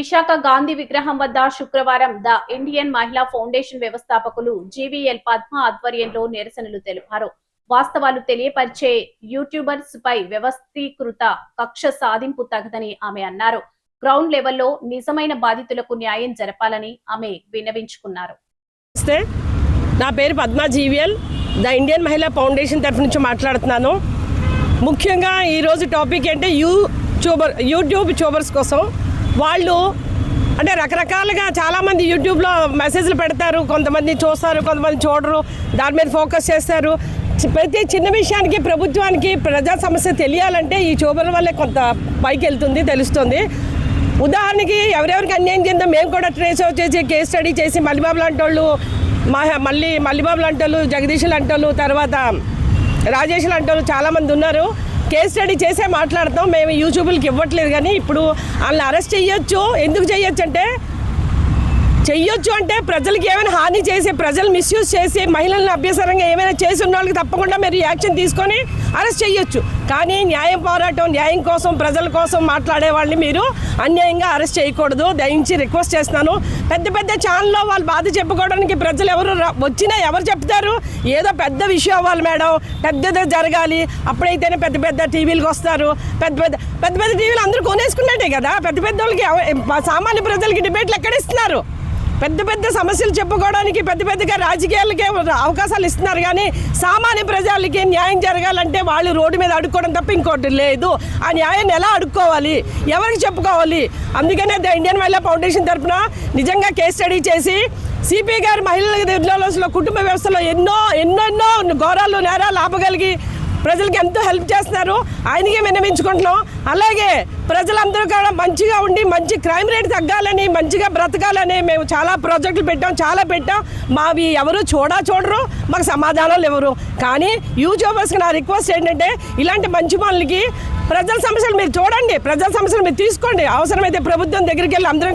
విశాఖ గాంధీ విగ్రహం వద్ద శుక్రవారం ద ఇండియన్ మహిళా ఫౌండేషన్ వ్యవస్థాపకులు జీవీఎల్ పద్మ ఆధ్వర్యంలో నిరసనలు తెలిపారు. వాస్తవాలు తెలియపరిచే యూట్యూబర్స్ పై వ్యవస్థీకృత కక్ష సాధింపు తగదని ఆమె అన్నారు. గ్రౌండ్ లెవెల్లో నిజమైన బాధితులకు న్యాయం జరపాలని ఆమె విన్నవించుకున్నారు. నా పేరు పద్మ, జీవీఎల్ ద ఇండియన్ మహిళా ఫౌండేషన్ తరఫు నుంచి మాట్లాడుతున్నాను. ముఖ్యంగా ఈరోజు టాపిక్ అంటే యూట్యూబ్ చూబర్స్ కోసం వాళ్ళు అంటే రకరకాలుగా చాలామంది యూట్యూబ్లో మెసేజ్లు పెడతారు. కొంతమంది చూస్తారు, కొంతమంది చూడరు, దాని మీద ఫోకస్ చేస్తారు. ప్రతి చిన్న విషయానికి ప్రభుత్వానికి ప్రజా సమస్య తెలియాలంటే ఈ చూబర్ల వల్లే కొంత పైకి వెళ్తుంది, తెలుస్తుంది. ఉదాహరణకి ఎవరెవరికి అన్యాయం చెందో మేము కూడా ట్రేస్ అవుట్ చేసి కేస్ స్టడీ చేసి మల్లిబాబు లాంటి వాళ్ళు, మల్లిబాబు లాంటి వాళ్ళు, జగదీష్ లాంటి వాళ్ళు, తర్వాత రాజేష్ లాంటి వాళ్ళు చాలామంది ఉన్నారు. కేస్ స్టడీ చేసే మాట్లాడతాం. మేము యూట్యూబ్లకి ఇవ్వట్లేదు, కానీ ఇప్పుడు వాళ్ళని అరెస్ట్ చేయొచ్చు. ఎందుకు చేయొచ్చు అంటే ప్రజలకి ఏమైనా హాని చేసి, ప్రజలు మిస్యూజ్ చేసి, మహిళలను అభ్యసరంగా ఏమైనా చేసి ఉన్న వాళ్ళకి తప్పకుండా మీరు యాక్షన్ తీసుకొని అరెస్ట్ చేయొచ్చు. కానీ న్యాయం కోసం, ప్రజల కోసం మాట్లాడే వాళ్ళని మీరు అన్యాయంగా అరెస్ట్ చేయకూడదు. దయించి రిక్వెస్ట్ చేస్తున్నాను. పెద్ద పెద్ద ఛానల్లో వాళ్ళు బాధ చెప్పుకోవడానికి ప్రజలు వచ్చినా ఎవరు చెప్తారు? ఏదో పెద్ద విషయం అవ్వాలి మేడం, పెద్దది జరగాలి, అప్పుడైతేనే పెద్ద పెద్ద టీవీలకు వస్తారు. పెద్ద టీవీలు అందరూ కొనేసుకున్నట్టే కదా. పెద్ద వాళ్ళకి సామాన్య ప్రజలకి డిబేట్లు ఎక్కడ ఇస్తున్నారు? పెద్ద సమస్యలు చెప్పుకోవడానికి పెద్దగా రాజకీయాలకే అవకాశాలు ఇస్తున్నారు, కానీ సామాన్య ప్రజలకి న్యాయం జరగాలంటే వాళ్ళు రోడ్డు మీద అడుక్కోవడం తప్ప ఇంకోటి లేదు. ఆ న్యాయాన్ని ఎలా అడుక్కోవాలి, ఎవరికి చెప్పుకోవాలి? అందుకనే ద ఇండియన్ మహిళా ఫౌండేషన్ తరఫున నిజంగా కేస్ స్టడీ చేసి సిపి గారు మహిళల కుటుంబ వ్యవస్థలో ఎన్నో ఘోరాలు, నేరాలు ఆపగలిగి ప్రజలకి ఎంతో హెల్ప్ చేస్తున్నారు. ఆయనకే విన్నవించుకుంటున్నాం. అలాగే ప్రజలందరూ కూడా మంచిగా ఉండి మంచి క్రైమ్ రేట్ తగ్గాలని, మంచిగా బ్రతకాలని మేము చాలా ప్రాజెక్టులు పెట్టాం. మావి ఎవరు చూడరు, మాకు సమాధానాలు ఎవరు. కానీ యూట్యూబర్స్కి నా రిక్వెస్ట్ ఏంటంటే ఇలాంటి మంచి పనులకి ప్రజల సమస్యలు మీరు చూడండి, ప్రజల సమస్యలు మీరు తీసుకోండి. అవసరమైతే ప్రభుత్వం దగ్గరికి వెళ్ళి అందరం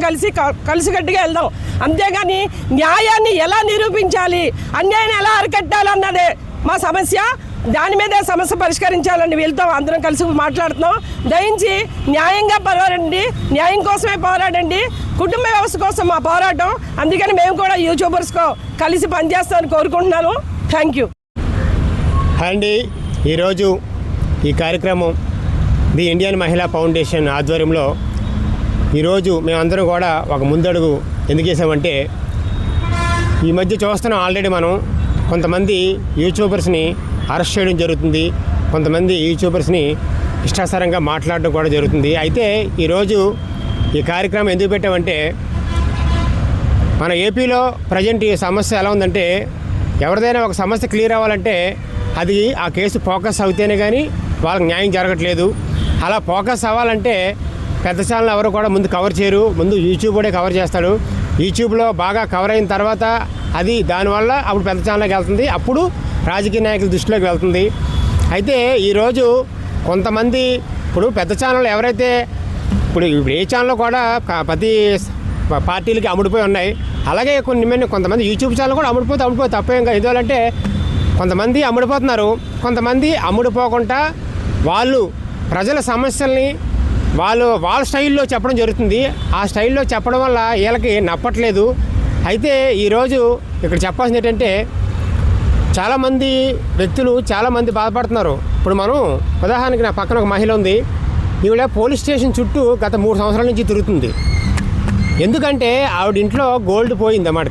కలిసికట్టుగా వెళ్దాం. అంతేగాని న్యాయాన్ని ఎలా నిరూపించాలి, అన్యాయాన్ని ఎలా అరికట్టాలన్నదే మా సమస్య. దాని మీద సమస్య పరిష్కరించాలని వీళ్ళతో అందరం కలిసి మాట్లాడుతున్నాం. దయించి న్యాయంగా పోరాడండి, న్యాయం కోసమే పోరాడండి. కుటుంబ వ్యవస్థ కోసం మా పోరాటం. అందుకని మేము కూడా యూట్యూబర్స్తో కలిసి పనిచేస్తామని కోరుకుంటున్నాను. థ్యాంక్ యూ అండి. ఈరోజు ఈ కార్యక్రమం ది ఇండియన్ మహిళా ఫౌండేషన్ ఆధ్వర్యంలో ఈరోజు మేమందరం కూడా ఒక ముందడుగు ఎందుకు చేసామంటే, ఈ మధ్య చూస్తున్నాం ఆల్రెడీ మనం కొంతమంది యూట్యూబర్స్ని అరెస్ట్ చేయడం జరుగుతుంది, కొంతమంది యూట్యూబర్స్ని ఇష్టాసారంగా మాట్లాడడం కూడా జరుగుతుంది. అయితే ఈరోజు ఈ కార్యక్రమం ఎందుకు పెట్టామంటే, మన ఏపీలో ప్రజెంట్ ఈ సమస్య ఎలా ఉందంటే, ఎవరిదైనా ఒక సమస్య క్లియర్ అవ్వాలంటే అది ఆ కేసు ఫోకస్ అవుతేనే కానీ వాళ్ళకి న్యాయం జరగట్లేదు. అలా ఫోకస్ అవ్వాలంటే పెద్ద ఛానల్ ఎవరు కూడా ముందు కవర్ చేయరు, ముందు యూట్యూబ్ కూడా కవర్ చేస్తాడు. యూట్యూబ్లో బాగా కవర్ అయిన తర్వాత అది దానివల్ల అప్పుడు పెద్ద ఛానల్కి వెళ్తుంది, అప్పుడు రాజకీయ నాయకుల దృష్టిలోకి వెళ్తుంది. అయితే ఈరోజు కొంతమంది ఇప్పుడు పెద్ద ఛానల్ ఎవరైతే ఇప్పుడు ఏ ఛానల్లో కూడా ప్రతి పార్టీలకి అమ్ముడిపోయి ఉన్నాయి. అలాగే కొంతమంది యూట్యూబ్ ఛానల్ కూడా అమ్ముడిపోతే తప్పేం కాదు. ఎందుకంటే కొంతమంది అమ్ముడిపోతున్నారు, కొంతమంది అమ్ముడిపోకుండా వాళ్ళు ప్రజల సమస్యల్ని వాళ్ళ స్టైల్లో చెప్పడం జరుగుతుంది. ఆ స్టైల్లో చెప్పడం వల్ల వీళ్ళకి నప్పట్లేదు. అయితే ఈరోజు ఇక్కడ చెప్పాల్సింది ఏంటంటే, చాలామంది వ్యక్తులు చాలామంది బాధపడుతున్నారు. ఇప్పుడు మనం ఉదాహరణకి నా పక్కన ఒక మహిళ ఉంది. ఈవిడ పోలీస్ స్టేషన్ చుట్టూ గత 3 సంవత్సరాల నుంచి తిరుగుతుంది. ఎందుకంటే ఆవిడ ఇంట్లో గోల్డ్ పోయింది అన్నమాట.